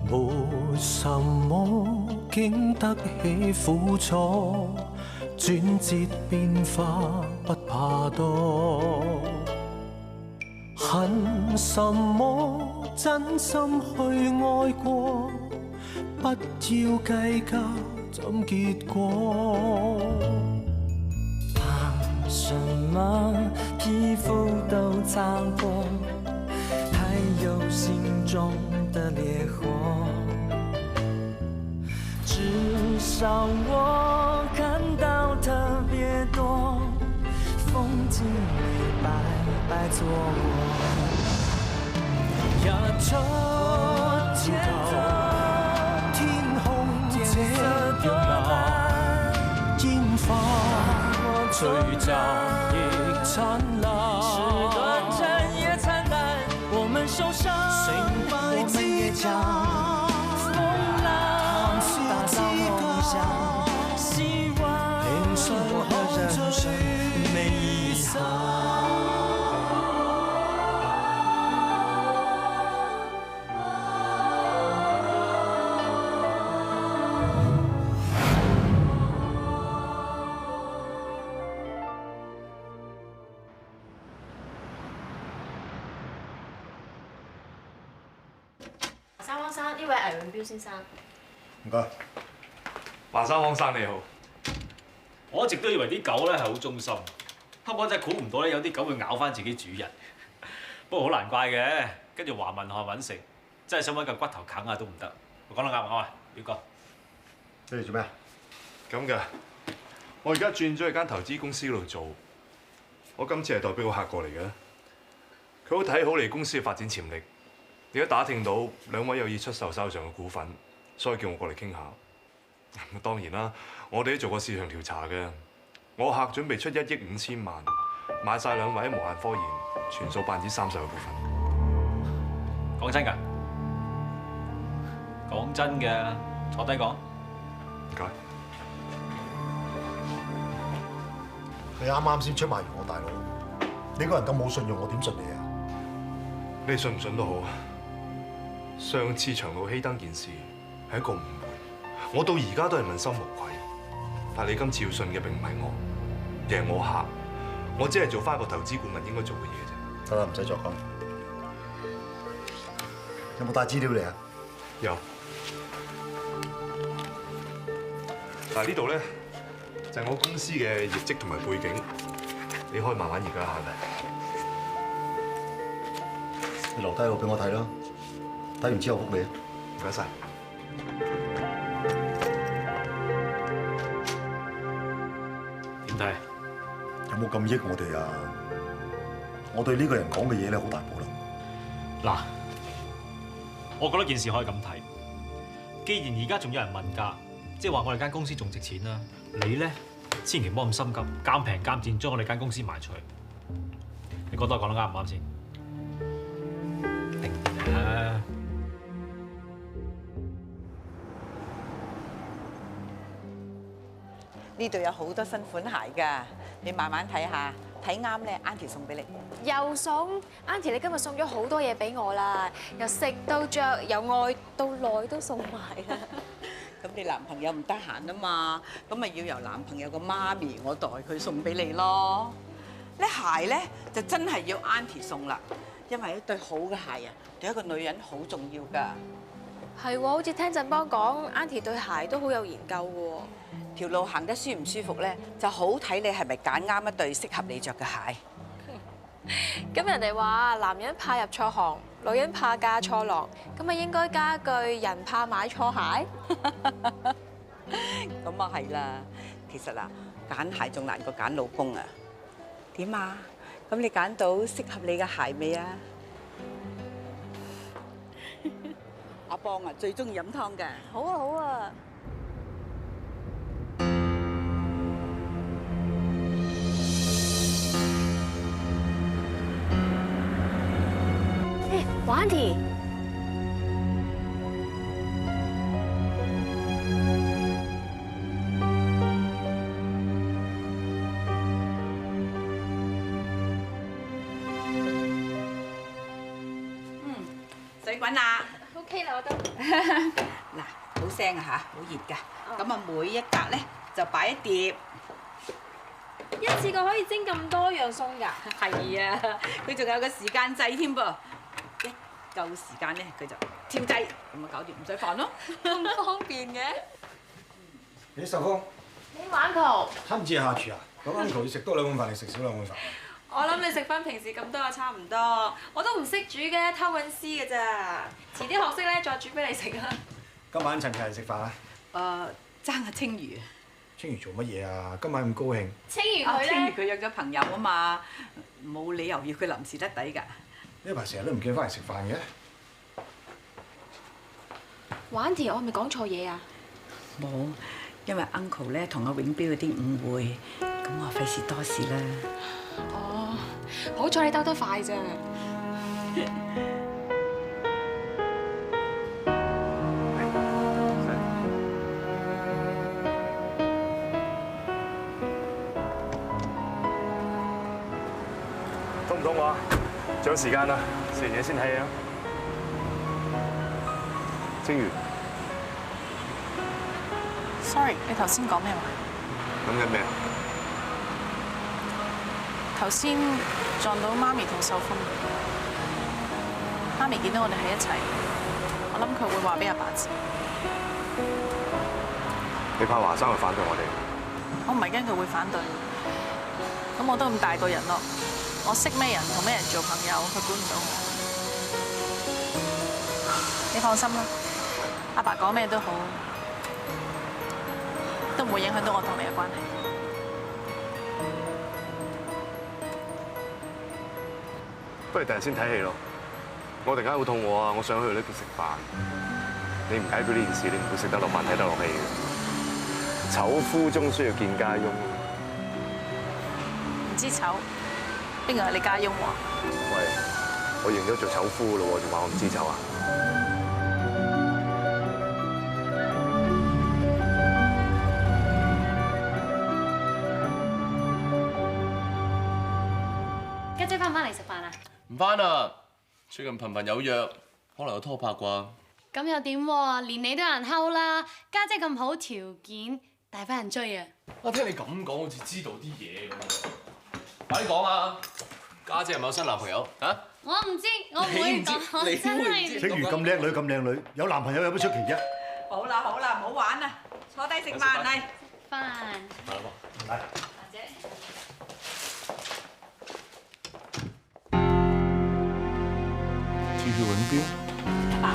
沒什麼經得起苦楚，轉折變化不怕多。恨什麼真心去愛過，不要計較怎結果。怕什麼皮膚都擦破，還有心中的烈火。至少我看到特別多風景沒白白錯過。日出天頭，天空這樣藍，煙花聚集亦燦爛。是短暫也燦爛，我們受傷，我們也將風浪打造夢想，希望我的人生沒遺憾。呢位魏永標先生，唔該。華山康生你好，我一直都以為啲狗咧係好忠心，不過真係估唔到咧，有啲狗會咬翻自己主人。不過好難怪嘅，跟住華文學揾食，真係想揾嚿骨頭啃下都唔得。我講得啱唔啱啊，表哥？你哋做咩啊？咁㗎，我而家轉咗去間投資公司嗰度做，我今次係代表個客過嚟嘅，佢好睇好你公司嘅發展潛力。而家打聽到兩位有意出售手上嘅股份，所以叫我過嚟傾下。當然啦，我哋都做過市場調查嘅。我客準備出1億5千萬，買晒兩位無限科研全數30%嘅股份。講真㗎？講真嘅，坐低講。唔該。你啱啱先出賣完我大佬，你個人咁冇信用，我點信你啊？你信唔信都好。上次長路犧牲件事係一個誤會，我到而家都係問心無愧。但係你今次要信嘅並唔係我，而係我客。我只係做翻一個投資顧問應該做嘅嘢啫。得啦，唔使再講。有冇帶資料嚟啊？有。嗱，呢度咧就係我公司嘅業績同埋背景，你可以慢慢研究下嘅。你留低個俾我睇啦。睇完之後覆你。唔該晒。點睇？有冇咁益我哋啊？我對呢個人講嘅嘢咧好大保留。嗱，我覺得件事可以咁睇。既然而家仲有人問價，即係話我哋間公司仲值錢啦，你咧千祈唔好咁心急，賤平賤賤將我哋間公司賣出去。你覺得我講得啱唔啱先？定啊！呢度有好多新款鞋㗎，你慢慢睇下，睇啱咧 ，Auntie 送俾你。又送 Auntie，你今日送咗好多嘢俾我啦，由食到着，由外到內都送埋啦。咁你男朋友唔得閒啊嘛，咁咪要由男朋友個媽咪我代佢送俾你咯。呢鞋咧就真係要 Auntie 送啦，因為一對好嘅鞋啊，對一個女人好重要㗎。係喎，好似聽振邦講，Auntie 對鞋都好有研究喎。條路行得舒唔舒服咧，就好睇你係咪揀啱一對適合你着嘅鞋。咁人哋話男人怕入錯行，女人怕嫁錯郎，咁咪應該加句人怕買錯鞋。咁啊係啦，其實啊，揀鞋仲難過揀老公啊。點啊？咁你揀到適合你嘅鞋未啊？阿邦啊，最中意飲湯㗎。好啊，好啊。Auntie，水滾啦。OK。OK 啦，我都。嗱，好聲啊嚇，好熱㗎。咁啊，每一格咧就擺一碟。一次過可以蒸咁多樣餸㗎？係啊，佢仲有個時間掣添噃。一夠時間咧，佢就跳掣，咁啊搞掂，唔使煩咯。咁方便嘅。你秀芳，你玩球？親自下廚啊？咁 uncle 要食多2碗飯，你食少2碗飯。我諗你食翻平時咁多啊，差唔多。我都唔識煮嘅，偷揾師嘅咋。遲啲學識咧，再煮俾你食啊。今晚趁齊食飯啊？爭下青魚。青魚做乜嘢啊？今晚咁高興。青魚佢青魚咧，佢約咗朋友啊嘛，冇理由要佢臨時得抵㗎。呢排成日都唔見翻嚟食飯嘅。玩條我係咪講錯嘢啊？冇，因為 uncle 咧同阿永標有啲誤會，咁我費事多事啦。哦，好彩你兜得快啫。通唔通話？仲有時間啦，食完嘢先睇啊！青魚， Sorry， 你頭先講咩話？諗緊咩？頭先撞到媽咪同秀峰，媽咪見到我哋喺一齊，我諗佢會話俾阿爸知。你怕華生會反對我哋？我唔係驚佢會反對，咁我都咁大個人咯，我識咩人同咩人做朋友，佢管唔到我。你放心啦，阿爸講咩都好，都唔會影響到我同你嘅關係。不如第日先睇戲咯。我突然間好肚餓啊，我想去呢度食飯。你唔解決呢件事，你唔會食得落飯睇得落戲嘅。醜夫終須要見家翁。唔知醜，邊個係你家翁喎？喂，我認咗做醜夫咯喎，仲話我唔知醜啊？家姐翻唔翻嚟食飯啊？唔翻啦，最近頻頻有約，可能有拖拍啩。咁又點喎？連你都有人睺啦，家姐咁好條件，大把人追啊！我聽你咁講，好似知道啲嘢咁。快啲講啊！家姐係咪有新男朋友啊？我唔知，我唔會講，你真係。青魚咁叻女咁靚女，有男朋友有乜出奇啫？好啦好啦，唔好玩啦，坐低食飯嚟。飯。嚟。或者。跳跳永標。爸，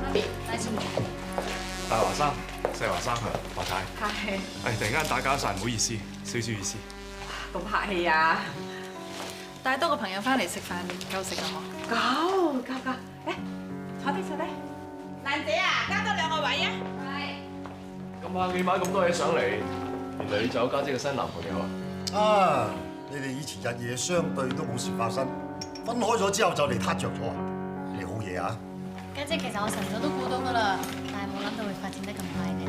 媽咪，帶錢。大華生、細華生、華太。係。突然間打攪晒，唔好意思，少少意思。咁客氣啊！帶多個朋友翻嚟食飯，夠食啊我。夠，誒，坐低坐低。蘭姐啊，加多2個位啊！咁客氣買咁多嘢上嚟，原來你就有家姐嘅新男朋友啊？啊！你哋以前日夜相對都冇事發生，分開咗之後就嚟撻着咗啊！你好嘢啊！家姐其實我晨早都估到㗎啦，但係冇諗到會發展得咁快嘅。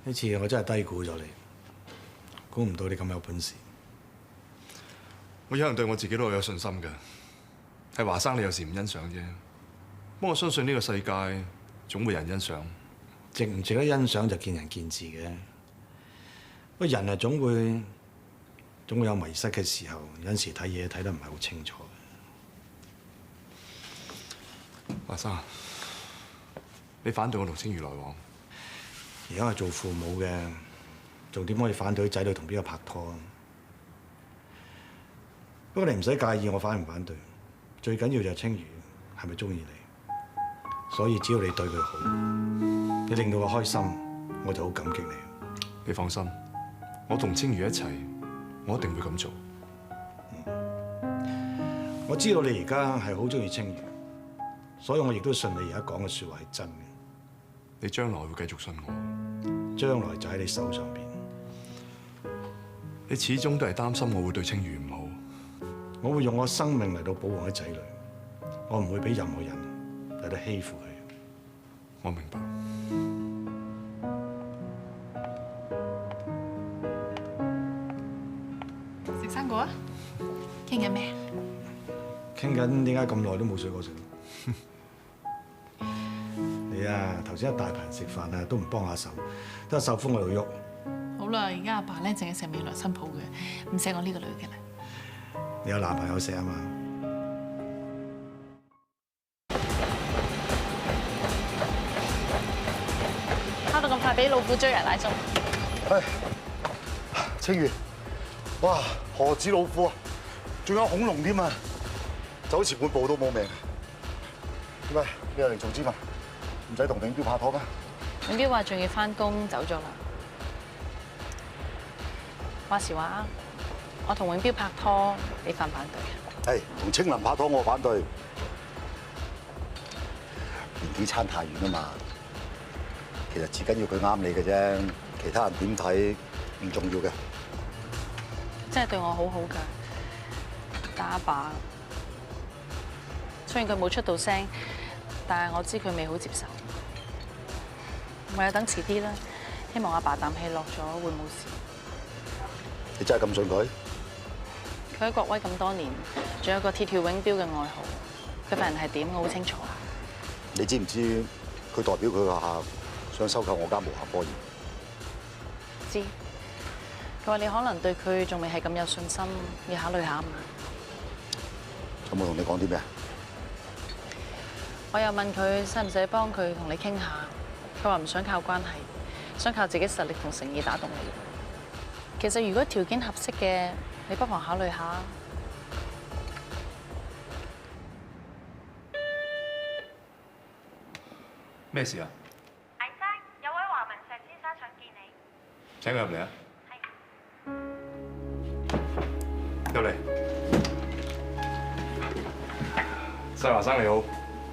呢次我真係低估咗你，估唔到你咁有本事。我一向對我自己都好有信心嘅，係華生你有時唔欣賞啫。不過我相信呢個世界總會有人欣賞。值唔值得欣賞就見仁見智嘅。不過人啊總會有迷失嘅時候，有陣時睇嘢睇得唔係好清楚嘅。華生，你反對我同青魚來往？而家係做父母嘅，仲點可以反對仔女同邊個拍拖啊？不過你唔使介意我反唔反對，最緊要就係青魚係咪中意你？所以只要你對佢好，你令到佢開心，我就好感激你。你放心，我同青魚一齊，我一定會咁做。我知道你而家係好中意青魚，所以我亦都信你而家講嘅説話係真嘅。你將來會繼續信我，將來就喺你手上邊。你始終都係擔心我會對青魚唔好。我會用我生命嚟到保護我啲仔女，我唔會俾任何人嚟到欺負佢。我明白。生果啊？傾緊咩？傾緊點解咁耐都冇水果食？你啊，頭先一大棚食飯啊，都唔幫下手，得秀峰喺度喐。好啦，而家阿爸咧淨係食未來新抱嘅，唔錫我呢個女嘅啦。你有男朋友錫啊嘛？跑到咁快，俾老虎追人奶中。唉，清如，哇，何止老虎啊，仲有恐龍添啊，就好似半步都冇命。點解你又嚟做芝麻？唔使同永標拍拖咩？永標話仲要翻工，走咗啦。話時話，我同永標拍拖，你反唔反對啊？係同青林拍拖，我反對。年紀差太遠啊嘛。其實至緊要佢啱你嘅啫，其他人點睇唔重要嘅。真係對我好好㗎，但阿爸雖然佢冇出到聲，但係我知佢未好接受。唯有等遲啲啦，希望阿爸啖氣落咗會冇事。你真係咁信佢？佢喺國威咁多年，仲有個鐵跳永標嘅愛好，佢份人係點，我好清楚。你知唔知佢代表佢個校想收購我間無限科研？知。佢話你可能對佢仲未係咁有信心，要考慮下啊嘛。有冇同你講啲咩？我又問佢使唔使幫佢同你傾下，佢話唔想靠關係，想靠自己實力同誠意打動你。其實如果條件合適嘅，你不妨考慮下。咩事啊？倪生，有位華文石先生想見你。請佢入嚟啊！入嚟。世華生你好。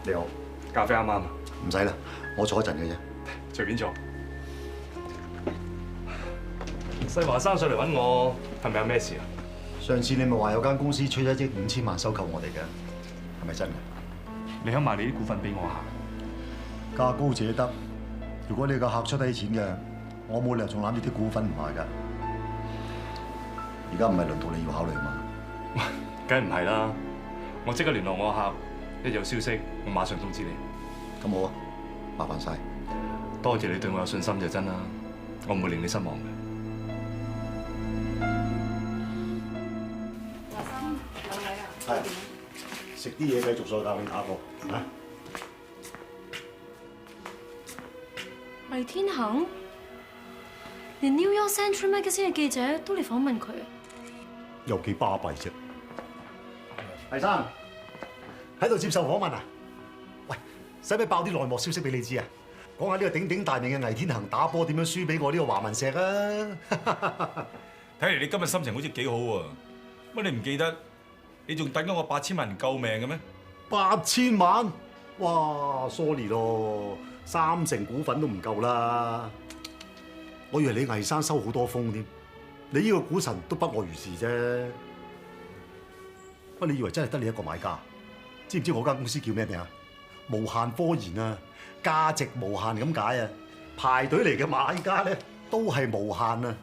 你好。咖啡啱唔啱啊？唔使啦，我坐一陣嘅啫。隨便坐。世華生上嚟揾我，係咪有咩事啊？上次你咪話有間公司出1億5千萬收購我哋嘅，係咪真嘅？你肯賣你啲股份俾我下？價高者得。如果你個客出低錢嘅，我冇理由仲攬住啲股份唔賣㗎。而家唔係輪到你要考慮嘛？梗係唔係啦！我即刻聯絡我客，一有消息我馬上通知你。咁好啊，麻煩晒。多謝你對我有信心就真啦，我唔會令你失望嘅。係。食啲嘢繼續再教你打波啊！黎天恒，連 New York Central Magazine 嘅記者都嚟訪問佢，有幾巴閉啫？黎生喺度接受訪問啊？喂，使唔使爆啲內幕消息俾你知啊？講下呢個鼎鼎大名嘅魏天恒打波點樣輸俾我呢個華文石啊！睇嚟你今日心情好似幾好喎，乜你唔記得？你仲等咗我8000萬救命嘅咩？8000萬？哇 ，sorry 咯，30%股份都唔夠啦。我以為你魏生收好多風添，你呢個股神都不外如是啫。乜你以為真係得你一個買家？知唔知我間公司叫咩名啊？無限科研啊，價值無限咁解啊！排隊嚟嘅買家咧都係無限啊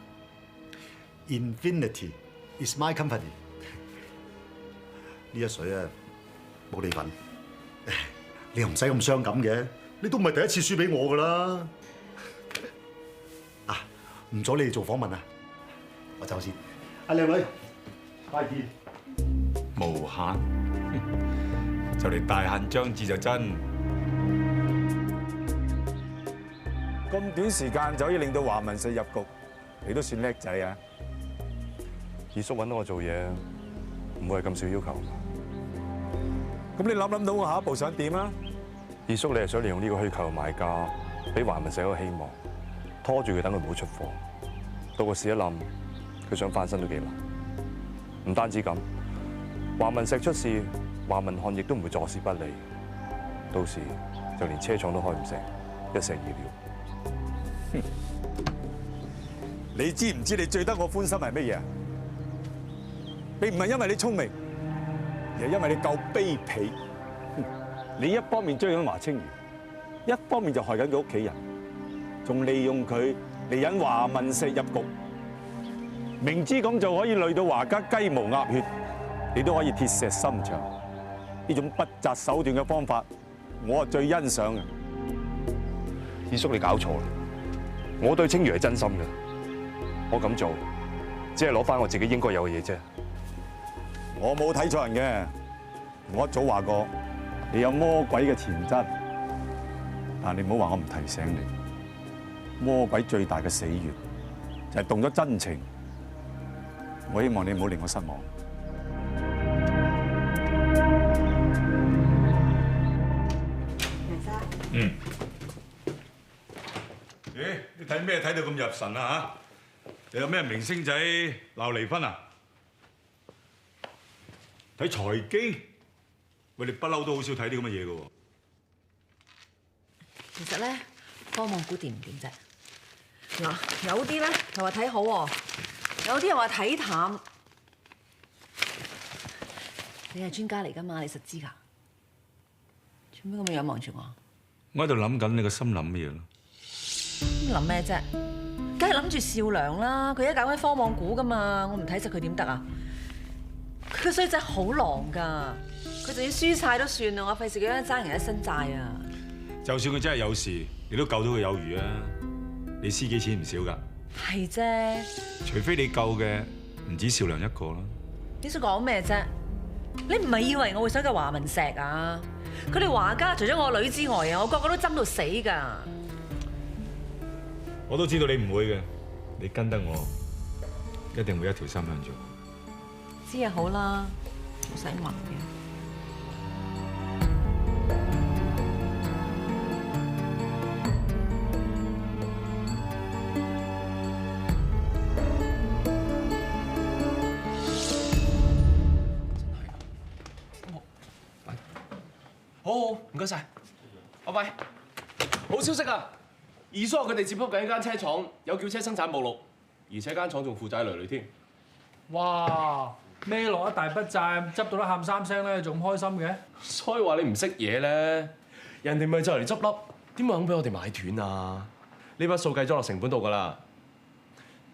！Infinity is my company。呢一水啊，冇你份。你又唔使咁傷感嘅，你都唔係第一次輸俾我噶啦。啊，唔阻你哋做訪問啊，我走先。阿靚女，拜見。無限，就嚟大限將至就真。咁短時間就可以令到華文石入局，你都算叻仔啊！二叔揾到我做嘢，唔會係咁少要求。咁你諗到我下一步想點啊？二叔，你係想利用呢個虛構嘅買家，俾華文石一個希望，拖住佢等佢唔好出貨。到個市一冧，佢想翻身都幾難。唔單止咁，華文石出事，華文漢亦都唔會坐視不理。到時就連車廠都開唔成，一石二鳥。你知唔知你最得我歡心係乜嘢啊？並唔係因為你聰明，而係因為你夠卑鄙。你一方面追緊華清如，一方面就害緊佢屋企人，仲利用佢嚟引華文石入局。明知咁做可以累到華家雞毛鴨血，你都可以鐵石心腸。呢種不擇手段嘅方法，我係最欣賞嘅。二叔你搞錯啦！我對清如係真心嘅，我咁做只係攞翻我自己應該有嘅嘢啫。我冇睇錯人嘅，我一早話過你有魔鬼嘅潛質，但你唔好話我唔提醒你。魔鬼最大嘅死穴就係動咗真情。我希望你唔好令我失望。嗯。咦？你睇咩睇到咁入神啊？嚇！你有咩明星仔鬧離婚啊？睇財經？喂，你不嬲都好少睇啲咁嘅嘢嘅喎。其實咧，科網股掂唔掂啫？嗱，有啲咧就話睇好喎，有啲又話睇淡。你係專家嚟㗎嘛？你實知㗎？做咩咁樣望住我？我喺度諗緊你個心諗乜嘢咯？諗咩啫？梗係諗住少良啦！佢而家搞緊科網股㗎嘛，我唔睇實佢點得啊？佢個衰仔好狼㗎，佢就要輸晒都算啦，我費事佢爭人一身債啊！就算佢真係有事，你都救到佢有餘啊！你私己錢唔少㗎。係啫。除非你救嘅唔止少良一個啦。你想講咩啫？你唔係以為我會想救華文石啊？佢哋華家除咗我女之外啊，我個個都針到死㗎。我都知道你唔會嘅，你跟得我，一定會一條心向做。知就好啦，唔使問嘅。好，唔該晒，拜拜。好消息啊！二叔佢哋接洽緊一間車廠，有轎車生產目錄，而且間廠仲負債累累添。哇！孭落一大筆債，執到都喊三聲咧，仲咁開心嘅？所以話你唔識嘢咧，人哋咪就嚟執笠，點會肯俾我哋買斷啊？呢筆數計咗落成本度㗎啦。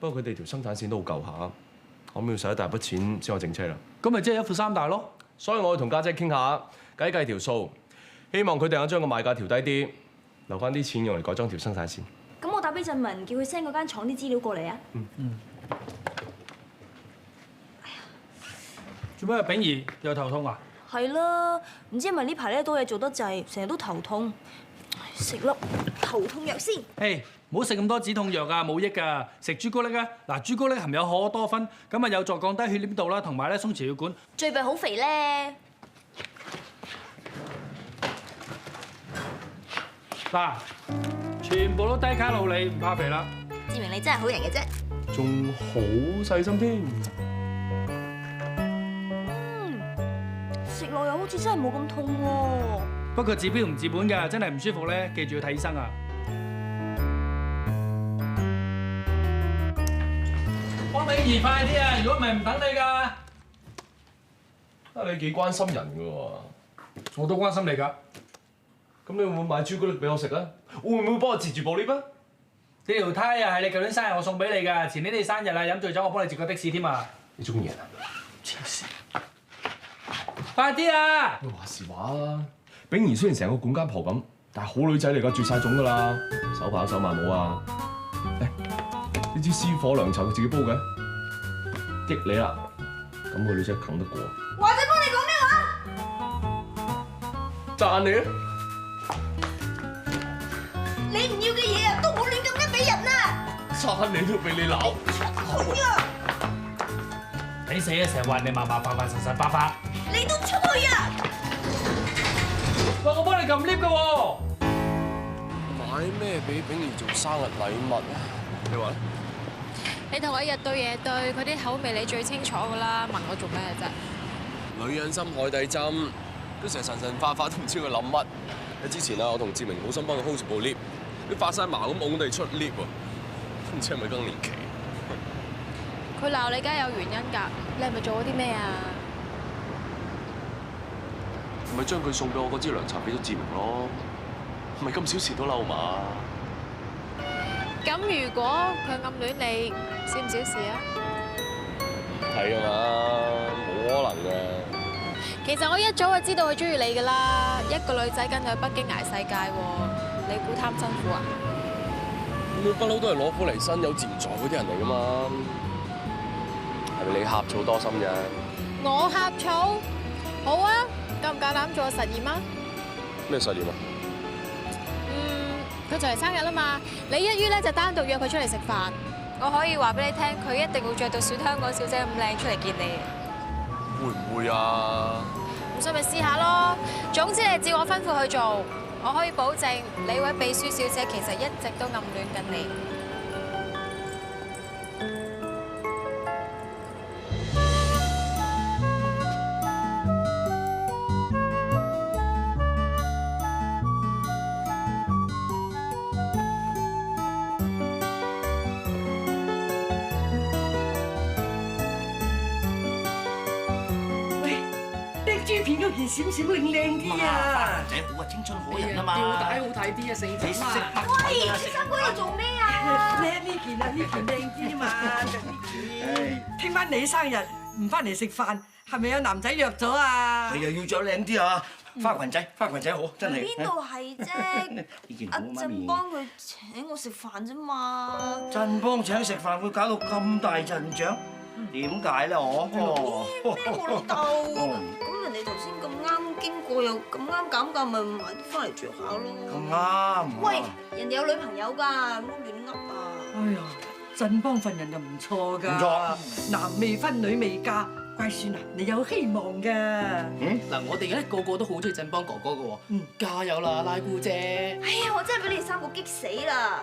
不過佢哋條生產線都好舊下，我咪要使一大筆錢先可以整車啦。咁咪即係一副三大咯。所以我要同家姐傾下，計條數，希望佢哋肯將個賣價調低啲，留翻啲錢用嚟改裝條生產線。咁我打俾振文，叫佢 send 嗰間廠啲資料過嚟啊。嗯。做咩啊？炳兒又頭痛啊？係啦，唔知係咪呢排咧多嘢做得滯，成日都頭痛，食粒頭痛藥先。誒，唔好食咁多止痛藥啊，冇益㗎。食朱古力啊，嗱，朱古力含有可多酚，咁啊有助降低血黏度啦，同埋咧鬆弛血管。最弊好肥咧。嗱，全部都低卡路里，唔怕肥啦。志明你真係好人嘅啫。仲好細心添。食落又好似真係冇咁痛喎。不過治標唔治本㗎，真係唔舒服咧，記住要睇醫生啊。方炳兒，快啲啊！如果唔係唔等你㗎。啊，你幾關心人㗎喎？我都關心你㗎。咁你會唔會買朱古力俾我食啊？會唔會幫我截住部 lift 啊？呢條呔啊，係你舊年生日我送俾你㗎，前年你生日啊，飲醉酒我幫你截個的士添啊！你中意人啊？黐線！快啲啊！你話時話啊！炳兒雖然成個管家婆咁，但係好女仔嚟㗎，絕晒種㗎啦，手把手慢冇啊！誒，呢支私火涼茶佢自己煲嘅，益你啦！咁個女仔啃得過？華仔幫你講咩話？讚你啊！你唔要嘅嘢啊，都唔好亂咁拎俾人啊！讚你都俾你鬧。去啊！你死啊！成日話你麻麻煩煩神巴巴。你都出去啊！喂，我幫你撳 lift 㗎喎。買咩俾炳兒做生日禮物啊？你話咧？你同我日對夜對，佢啲口味你最清楚㗎啦，問我做咩啫？女人心海底針，佢成日神神化化都唔知佢諗乜。之前啊，我同志明好心幫佢 hold 住部 lift，佢發晒麻咁㧬地出 lift 喎，唔知係咪更年期？佢鬧你梗係有原因㗎，你係咪做咗啲咩啊？咪將佢送俾我嗰支涼茶俾咗志明咯，唔係咁小事都嬲嘛？咁如果佢暗戀你，少唔少事啊？睇㗎嘛，冇可能嘅。其實我一早就知道佢中意你㗎啦，一個女仔跟佢去北京捱世界喎，你估貪辛苦啊？咁佢不嬲都係攞苦嚟辛，有自然在嗰啲人嚟㗎嘛，係咪你呷醋多心啫？我呷醋？好啊，夠唔夠膽做個實驗啊？咩實驗啊？佢就嚟生日啦嘛，你一於咧就單獨約佢出嚟食飯，我可以話俾你聽，佢一定會着到小香港小姐咁靚出嚟見你。會唔會啊？唔信咪試下咯。總之你照我吩咐去做，我可以保證你位秘書小姐其實一直都暗戀緊你。豬片嗰件閃閃亮亮啲啊！仔好啊，青春可人啊嘛！吊帶好睇啲啊，四仔啊！喂，先生哥喺度做咩啊？呢件啊，呢件靚啲啊嘛，着呢件。聽晚你生日唔翻嚟食飯，係咪有男仔約咗啊？你又要着靚啲啊！花裙仔好，真係。邊度係啫？阿振邦佢請我食飯啫嘛。振邦請食飯會搞到咁大陣仗，點解咧？我咩我老豆？咁人哋頭先咁啱經過，又咁啱減價，咪買啲翻嚟着下咯。咁啱。喂，人哋有女朋友㗎，唔好亂噏啊！哎呀，振邦份人就唔錯㗎，唔錯，男未婚女未嫁。乖孫啊，你有希望㗎。嗱，我哋咧個個都好中意振邦哥哥嘅喎。加油啦，拉姑姐！哎呀，我真係俾你哋三個激死啦！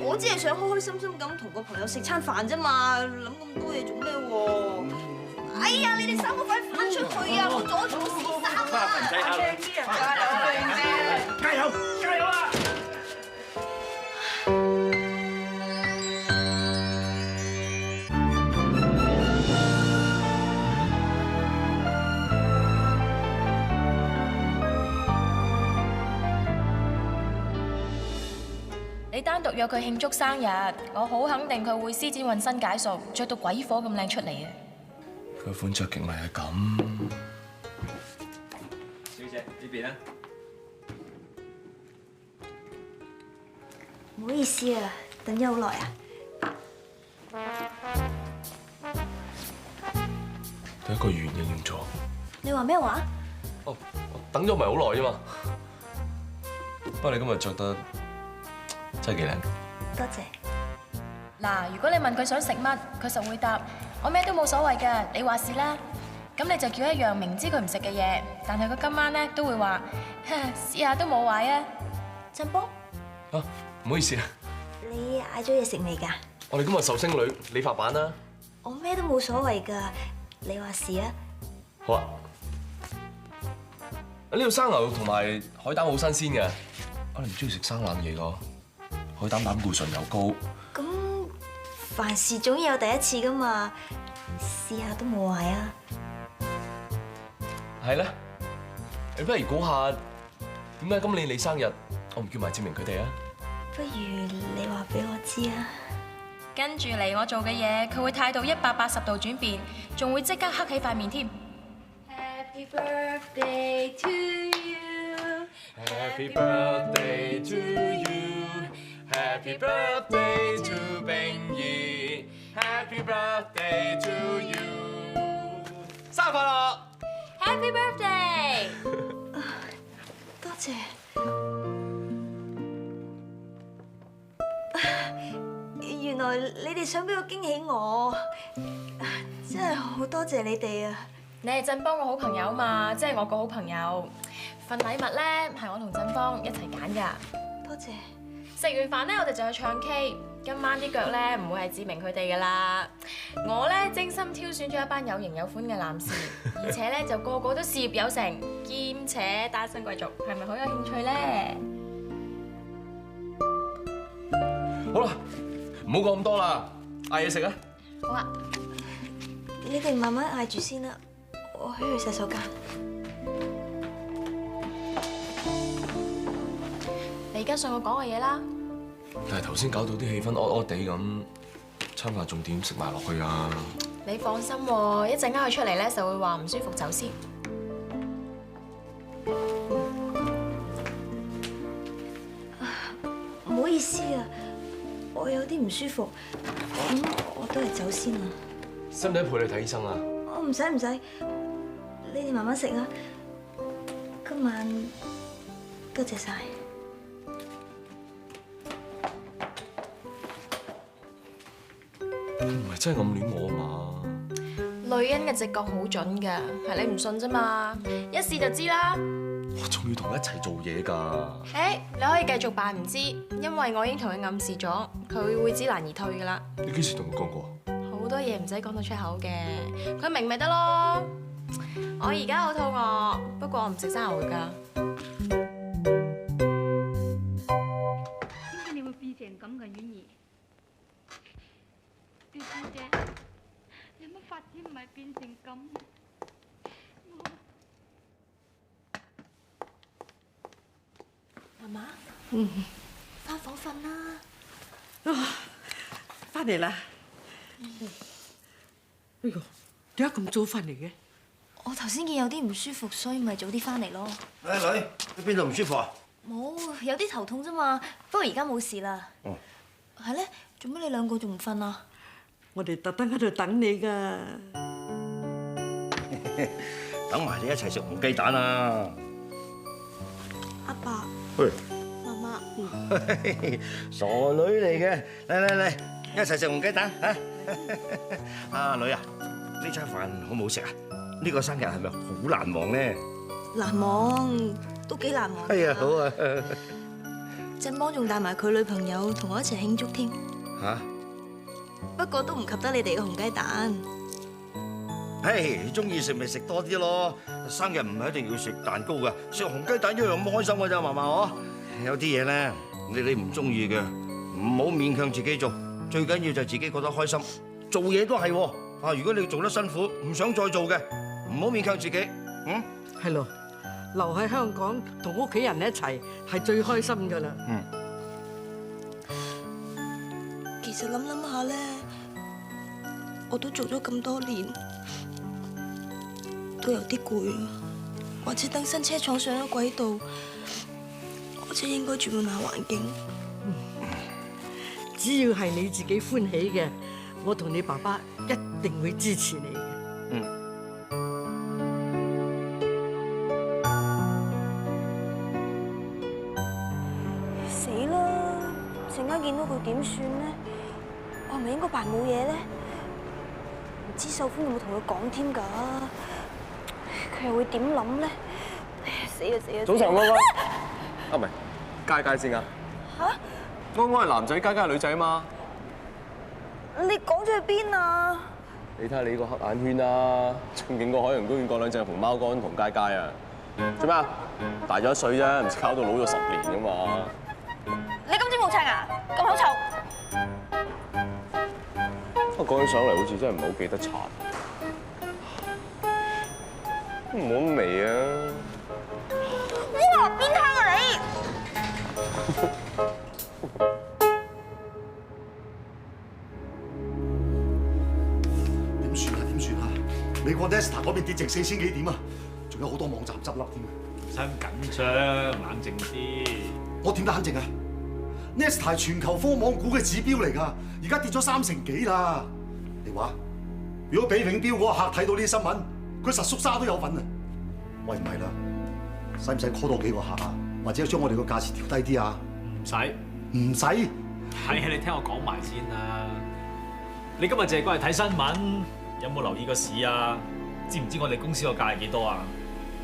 我只係想開開心心咁同個朋友食餐飯啫嘛，諗咁多嘢做咩喎？哎呀，你哋三個快翻出去啊！唔好阻住我先生啊！靚啲啊！加油！加油啊！你單獨約佢慶祝生日，我好肯定佢會施展渾身解數，着到鬼火咁靚出嚟啊！佢款着極咪係咁。小姐呢邊啊？唔好意思啊，等咗好耐啊！第一個圓應驗咗。你話咩話？哦，等咗唔係好耐啫嘛。不過你今日着得真係幾靚。多謝。嗱，如果你問佢想食乜，佢實會答我咩都冇所謂㗎，你話事啦。咁你就叫一樣明知佢唔食嘅嘢，但係佢今晚咧都會話試下都冇壞啊。振邦，啊，唔好意思啊。你嗌咗嘢食未㗎？我哋今日壽星女理髮版啦。我咩都冇所謂㗎，你話事啊。好啊。呢度生牛同埋海膽好新鮮嘅。你唔中意食生冷嘢㗎？海膽膽固醇又高。咁凡事總有第一次㗎嘛，試下都冇壞啊。係咧，你不如估下點解今年你生日，我唔叫埋志明佢哋啊？不如你話俾我知啊。跟住嚟我做嘅嘢，佢會態度180度轉變，仲會即刻黑起塊面添。Happy birthday to you. Happy birthday to you. Happy birthday to 冰兒。Happy birthday to you. 生日快樂 ！Happy birthday！ 多謝。原來你哋想俾個驚喜我，真係好多謝你哋啊！你係振邦個好朋友嘛，即係我個好朋友。份禮物咧係我同振邦一齊揀㗎。多謝。食完飯咧，我哋就去唱 K。今晚啲腳咧唔會係志明佢哋㗎啦。我咧精心挑選咗一班有型有款嘅男士，而且咧就個個都事業有成，兼且單身貴族，係咪好有興趣咧？好啦，唔好講咁多啦，嗌嘢食啊！好啊，你哋慢慢嗌住先啦，我去洗手間。你而家信我講嘅嘢啦。但係頭先搞到啲氣氛惡惡地咁，餐飯仲點食埋落去啊？你放心喎，一陣間佢出嚟咧就會話唔舒服走先。唔好意思啊，我有啲唔舒服，咁我都係走先啦。使唔使陪你睇醫生啊？我唔使，你哋慢慢食啊。今晚多謝晒。唔係真係暗戀我啊嘛？女人嘅直覺好準㗎，係你唔信啫嘛，一試就知啦。我仲要同佢一齊做嘢㗎。誒，你可以繼續扮唔知，因為我已經同佢暗示咗，佢會知難而退㗎啦。你幾時同佢講過？好多嘢唔使講到出口嘅，佢明咪得咯。我而家好肚餓，不過我唔食生牛㗎。點解你會變成咁嘅，婉兒？小姐姐，有乜法子唔係變成咁？媽媽，返房瞓啦。翻嚟啦！哎呦，點解咁早翻嚟嘅？我頭先見有啲唔舒服，所以咪早啲翻嚟咯。誒女，你邊度唔舒服啊？冇，有啲頭痛啫嘛。不過而家冇事啦。哦。係咧，做乜你兩個仲唔瞓啊？我哋特登喺度等你㗎。等埋你一齊食紅雞蛋啊！阿爸。喂。媽媽。傻女嚟嘅，嚟，一齊食紅雞蛋嚇！阿女啊，呢餐飯好唔好食啊？呢個生日係咪好難忘咧？難忘，都幾難忘。係啊，好啊。振邦仲帶埋佢女朋友同我一齊慶祝添。嚇！不過都唔及得你哋嘅紅雞蛋。嘿，你中意食咪食多啲咯。生日唔係一定要食蛋糕㗎，食紅雞蛋一樣咁開心㗎咋，嫲嫲嗬。有啲嘢咧，你唔中意嘅，唔好勉強自己做。最緊要就係自己覺得開心。做嘢都係喎。啊，如果你做得辛苦，唔想再做嘅，唔好勉強自己。嗯。係咯，留喺香港同屋企人一齊係最開心㗎啦。嗯。其實諗下咧，我都做咗咁多年，都有啲攰啦。或者等新車廠上咗軌道，我真係應該轉換下環境。只要係你自己歡喜嘅，我同你爸爸一定會支持你嘅。嗯。死啦！陣間見到佢點算咧？我係咪應該扮冇嘢咧？唔知秀芬有冇同佢講添㗎？佢又會點諗咧？死啊！早晨，安安。啊，唔係，佳佳先啊。嚇？安安係男仔，佳佳係女仔啊嘛。你講咗去邊啊？你睇下你個黑眼圈啊，仲勁過海洋公園嗰兩隻熊貓乾同佳佳啊！做咩啊？大咗1歲啫，唔使搞到老咗10年㗎嘛。你今朝冇刷牙，咁口臭。我講起上嚟好似真係唔係好記得刷，唔好咁味啊！哇！變態啊你！點算啊？美國 Nesta 嗰邊跌值4000幾點啊？仲有好多網站執笠添啊！唔使咁緊張，冷靜啲。我點得冷靜啊 ？Nesta 係全球科網股嘅指標嚟㗎，而家跌咗3成幾啦。你話，如果俾永標嗰個客睇到呢啲新聞，佢實縮沙都有份啊！喂，唔係啦，使唔使 call 多幾個客啊？或者將我哋個價錢調低啲啊？唔使，唔使。係啊，你聽我講埋先啦。你今日淨係過嚟睇新聞，有冇留意個市啊？知唔知我哋公司個價係幾多啊？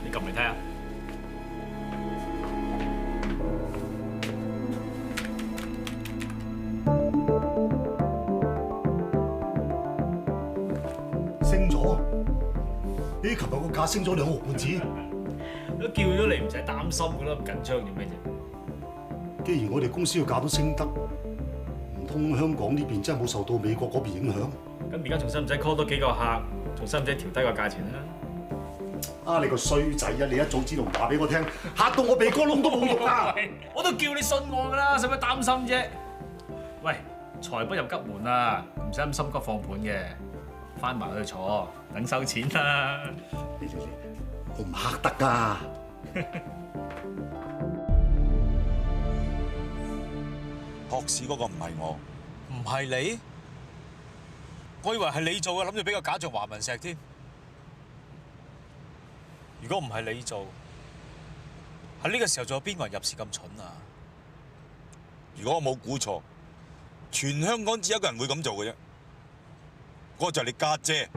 你撳嚟睇下。升咗？咦，琴日個價升咗2毫半子。都叫咗你唔使擔心噶啦，咁緊張做咩啫？既然我哋公司個價都升得，唔通香港呢邊真係冇受到美國嗰邊影響？咁而家仲使唔使 call 多幾個客？仲使唔使調低個價錢啊？啊！你個衰仔啊！你一早知道唔話俾我聽，嚇到我鼻哥窿都冇肉啊！我都叫你信我噶啦，使乜擔心啫？喂，財不入急門啊，唔使咁心急放盤嘅，翻埋去坐，等收錢啦。你，我唔黑得㗎。托市嗰個唔係我，唔係你？我以為係你做嘅，諗住俾個假象華文石添。如果唔係你做，喺呢個時候仲有邊個人入市咁蠢啊？如果我冇估錯，全香港只有一個人會咁做嘅啫，嗰個就係你家姐。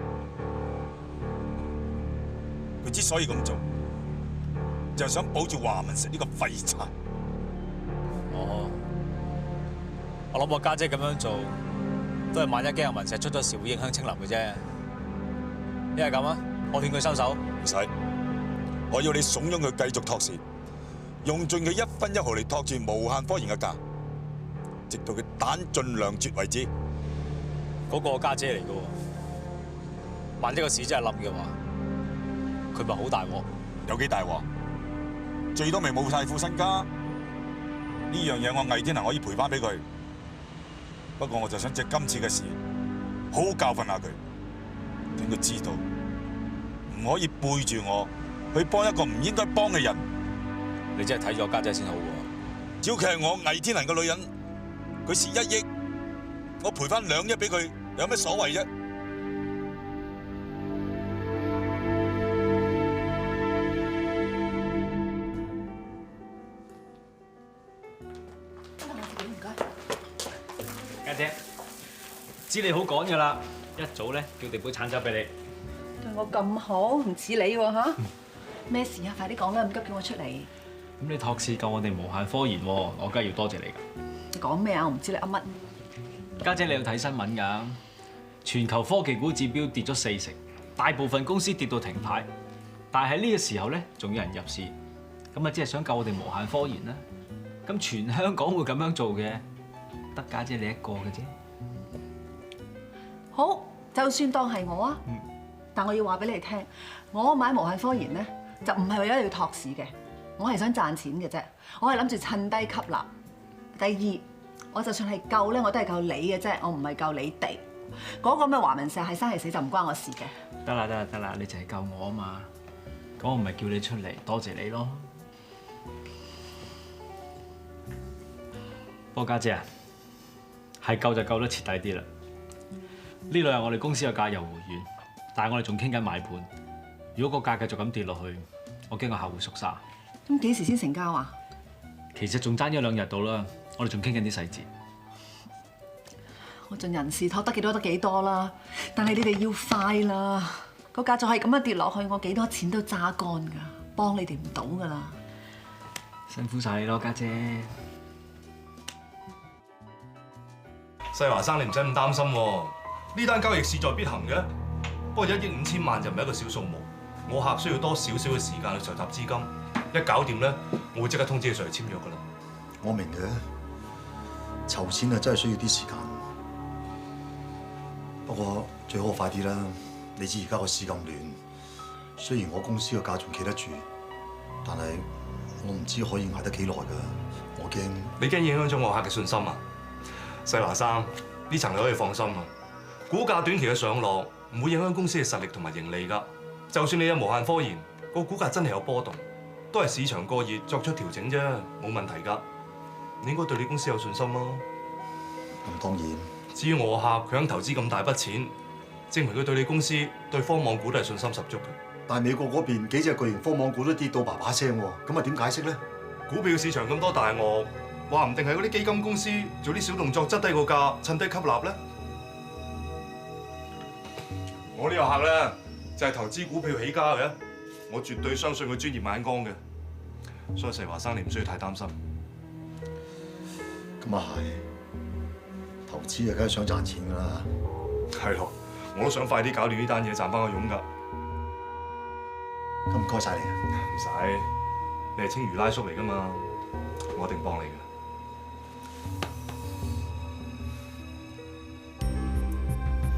佢之所以咁做，就係想保住華文石呢個廢柴。哦，我諗我家姐咁樣做，都係萬一驚阿文石出咗事會影響清林嘅啫。一係咁啊，我勸佢收手。唔使，我要你慫恿佢繼續托市，用盡佢一分一毫嚟托住無限科研嘅價，直到佢彈盡糧絕為止。嗰個我家姐嚟嘅喎，萬一個市真係冧嘅話，佢咪好大鑊？有幾大鑊？最多咪冇晒副身家。呢樣嘢我魏天能可以賠翻俾佢。不過我就想借今次嘅事，好好教訓下佢，令佢知道唔可以背住我去幫一個唔應該幫嘅人。你真係睇咗我家姐先好喎。只要佢係我魏天能嘅女人，佢蝕1億，我賠翻2億俾佢，有咩所謂啫？家姐，知你好趕㗎啦，一早咧叫地杯橙酒俾你。對我咁好，唔似你喎嚇？咩事啊？快啲講啦，咁急叫我出嚟。咁你托市救我哋無限科研喎，我梗係要多謝你㗎。你講咩啊？我唔知你噏乜。家姐，你有睇新聞㗎？全球科技股指標跌咗40%，大部分公司跌到停牌。但係喺呢個時候咧，仲有人入市，咁啊，只係想救我哋無限科研啦。咁全香港會咁樣做嘅，得家姐你一個嘅啫。好，就算當係我啊，但我要話俾你哋聽，我買無限科研咧，就唔係為咗要托市嘅，我係想賺錢嘅啫。我係諗住趁低吸納。第二，我就算係救咧，我都係救你嘅啫，我唔係救你哋。嗰個咩華文石係生係死就唔關我事嘅。得啦，你就係救我啊嘛。咁我唔係叫你出嚟，多謝你咯。不過家姐啊，係救就救得徹底啲啦。呢兩日我哋公司嘅價又回軟，但係我哋仲傾緊買盤。如果個價繼續咁跌落去，我驚個客戶縮沙。咁幾時先成交啊？其實仲爭1-2日到啦，我哋仲傾緊啲細節。我盡人事，托得幾多得幾多啦。但係你哋要快啦，個價就係咁樣跌落去，我幾多錢都揸乾㗎，幫你哋唔到㗎啦。辛苦晒你咯，家姐。世華生，你唔使咁擔心喎。呢單交易勢在必行嘅，不過1億5千萬就唔係一個小數目。我客需要多少少嘅時間去籌集資金，一搞掂咧，我會即刻通知你上嚟簽約㗎啦。我明嘅，籌錢啊真係需要啲時間。不過最好快啲啦，你知而家個市咁亂，雖然我公司個價仲企得住，但係我唔知可以捱得幾耐㗎。我驚你驚影響咗我客嘅信心啊！世華生，呢層你可以放心啊，股價短期嘅上落唔會影響公司嘅實力同埋盈利㗎。就算你有無限科研，個股價真係有波動，都係市場過熱作出調整啫，冇問題㗎。你應該對你公司有信心咯。咁當然。至於我客，佢肯投資咁大筆錢，證明佢對你公司、對科網股都係信心十足嘅。但係美國嗰邊幾隻巨型科網股都跌到叭叭聲喎，咁啊點解釋咧？股票市場咁多大鱷，話唔定係嗰啲基金公司做啲小動作，質低個價，趁低吸納咧。我呢個客咧就係投資股票起家嘅，我絕對相信佢專業眼光嘅，所以世華生你唔需要太擔心。咁啊係，投資啊梗係想賺錢㗎啦。係咯，我都想快啲搞掂呢單嘢，賺翻個傭㗎。咁唔該晒你啊！唔使，你係青魚拉叔嚟㗎嘛，我一定幫你嘅。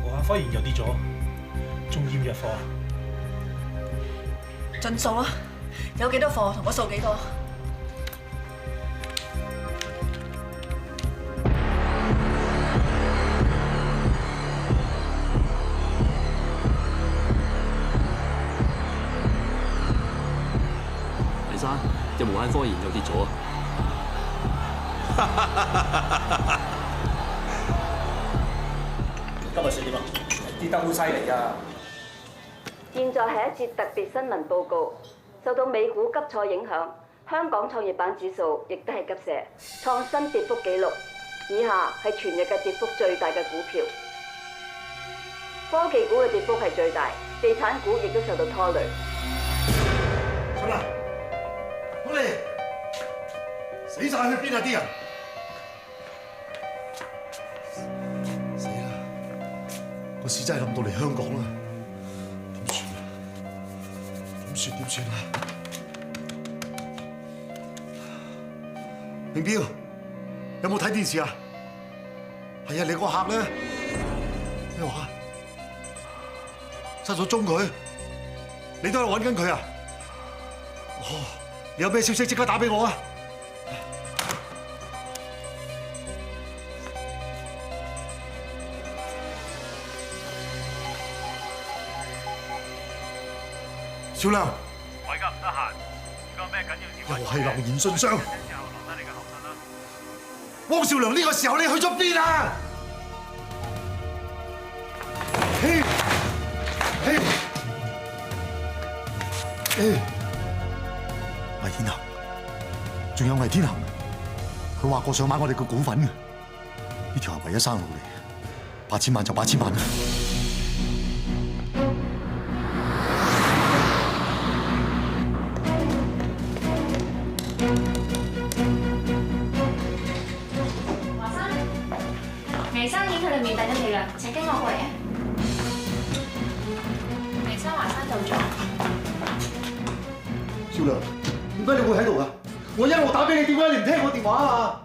無限科研又跌咗，仲要唔入貨？盡數啊！有幾多貨同我數幾多？隻無限科研又跌咗啊！今日算點啊？跌得好犀利啊！現在係一節特別新聞報告。受到美股急挫影響，香港創業板指數亦都係急瀉，創新跌幅紀錄。以下係全日嘅跌幅最大嘅股票。科技股嘅跌幅係最大，地產股亦都受到拖累。出嚟！好嚟！死晒去邊啊啲人！死啦！個市真係冧到嚟香港啦！點算啊？點算啊？明標，有冇睇電視啊？係啊，你個客咧咩話？失咗蹤佢？你都喺度揾緊佢啊？哦，你有咩消息即刻打俾我啊！小亮，我而家唔得閒，而家有咩緊要事？又係流言信箱。汪少良呢個時候你去咗邊啊？魏天恒，仲有魏天恒，佢話過想買我哋個股份嘅，呢條係唯一生路嚟，8000萬就8000萬啦。微生已經喺裏面等緊你啦，請跟我過嚟啊！微生華山到咗。少良，點解你會喺度㗎？我一路打俾你，點解你唔聽我電話啊？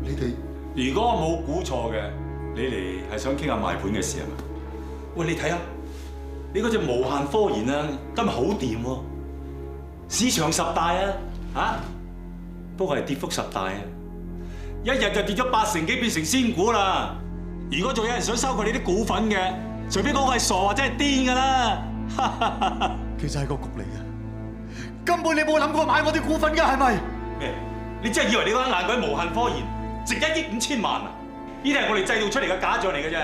你哋如果我冇估錯嘅，你嚟係想傾下賣盤嘅事係嘛？喂，你睇下，你嗰隻無限科研啊，今日好掂喎，市場10大啊，嚇！不過係跌幅10大啊！一日就跌咗80幾，變成仙股啦！如果仲有人想收佢哋啲股份嘅，除非嗰個係傻或者係癲㗎啦！其實係個局嚟嘅，根本你冇諗過買我啲股份㗎，係咪？咩？你真係以為你嗰間爛鬼無限科研值1億5千萬啊？呢啲係我哋製造出嚟嘅假象嚟嘅啫！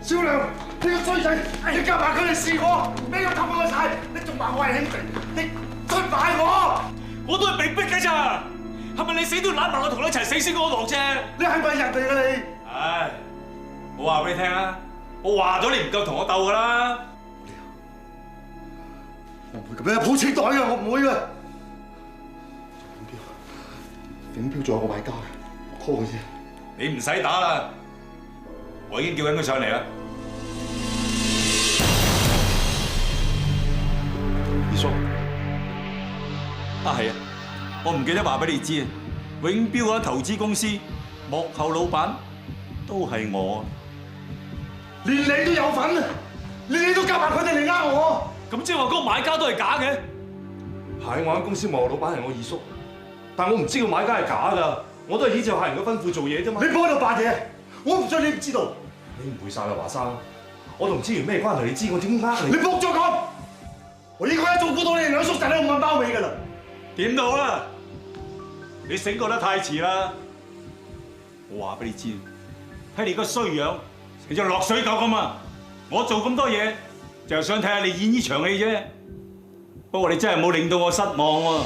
少良，你個衰仔，你夾埋佢哋試我，俾佢氹我晒，你仲話我係兄弟，你出賣我！我都係被逼嘅咋，係咪你死都攬埋我同你一齊死先安樂啫？你係咪人嚟㗎你？唉，我話俾你聽啊，我話咗你唔夠同我鬥㗎啦。我唔會咁樣抱清袋嘅，我唔會嘅。影標仲有個買家嘅 ，call 佢先。你唔使打啦，我已經叫緊佢上嚟啦。二叔。啊，係啊，我唔記得話俾你知啊，永標嗰間投資公司幕後老闆都係我，連你都有份啊！連你都夾埋佢哋嚟呃我，咁即係話嗰個買家都係假嘅？係，我間公司幕後老闆係我二叔，但我唔知個買家係假㗎，我都係依照客人嘅吩咐做嘢啫嘛。你幫我度扮嘢，我唔信你唔知道。你誤會曬啦，華生，我同資源咩關係？你知我點呃你？你仆咗講，我應該一早估到你哋兩叔仔喺度問包尾㗎啦。點都好啦，你醒覺得太遲啦！我話俾你知，睇你個衰樣，你就落水狗咁啊！我做咁多嘢，就係想睇下你演呢場戲啫。不過你真係冇令到我失望喎。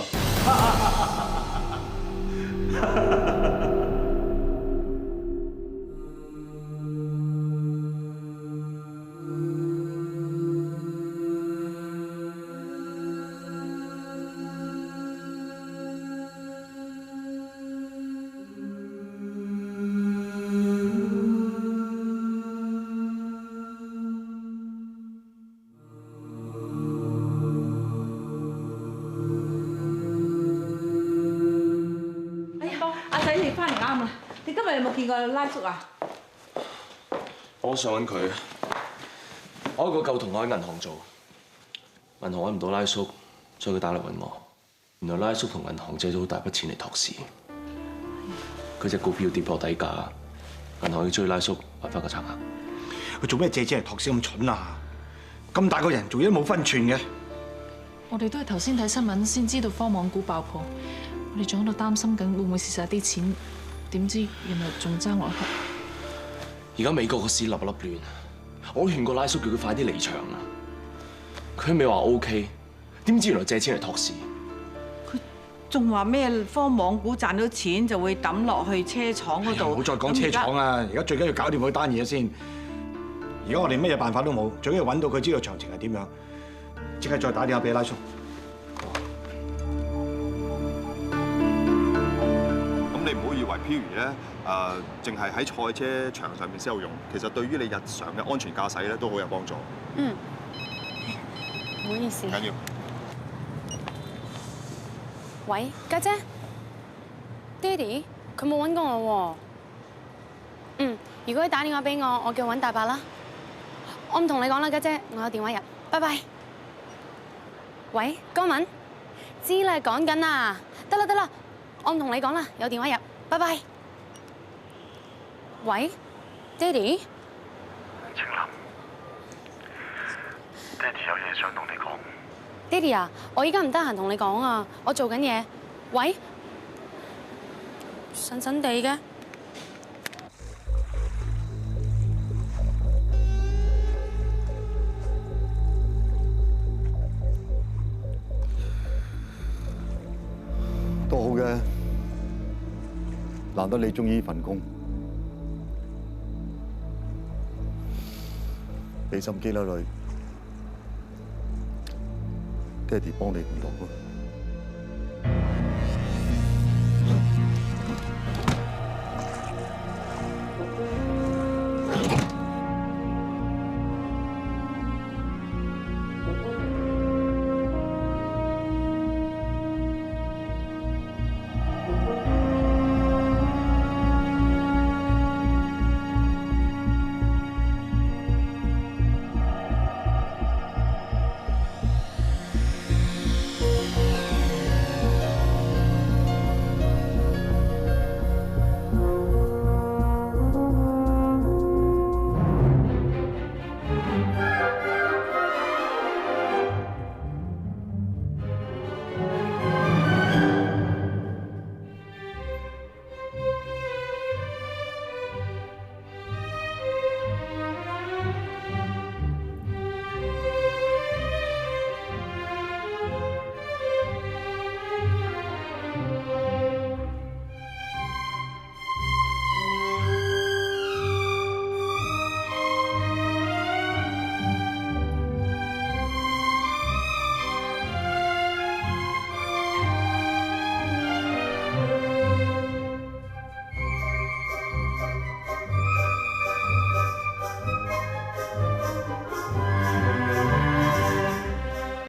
見過拉叔啊？我想揾佢，我有個舊同學喺銀行做，銀行揾唔到拉叔，所以佢打嚟揾我。原來拉叔同銀行借咗好大筆錢嚟托市，佢隻股票跌破底價，銀行要追拉叔還翻個差額。佢做咩借錢嚟托市咁蠢啊？咁大個人做嘢都冇分寸嘅。我哋都係頭先睇新聞先知道科網股爆破，我哋仲喺度擔心緊會唔會蝕晒啲錢，點知原來仲爭我一筆。而家美國個市粒粒亂，我都勸過拉叔叫佢快啲離場啊！佢咪話 OK， 點知原來借錢嚟托市。仲話咩科網股賺到錢就會抌落去車廠嗰度。唔好再講車廠啊！而家最緊要搞掂嗰單嘢先。而家我哋乜嘢辦法都冇，最緊要揾到佢知道詳情係點樣，即刻再打電話俾拉叔。咁你唔好以為 Piri 咧淨係喺賽車場上面先有用，其實對於你日常嘅安全駕駛咧都好有幫助。嗯，唔好意思。唔緊要。喂，家姐，爹哋，佢冇揾過我喎。嗯，如果你打電話俾我，我叫佢揾大伯啦。我唔同你講啦，家姐，我有電話入，拜拜。喂，江文，知啦，講緊啊，得啦得啦，我唔同你講啦，有電話入，拜拜。喂，爹哋，晴林，爹哋有嘢想同你講。爹哋啊，我依家唔得閒同你講啊，我做緊嘢。喂，神神地嘅。都好嘅，難得你中意呢份工，俾心機啦，女。爹哋幫你唔到啊。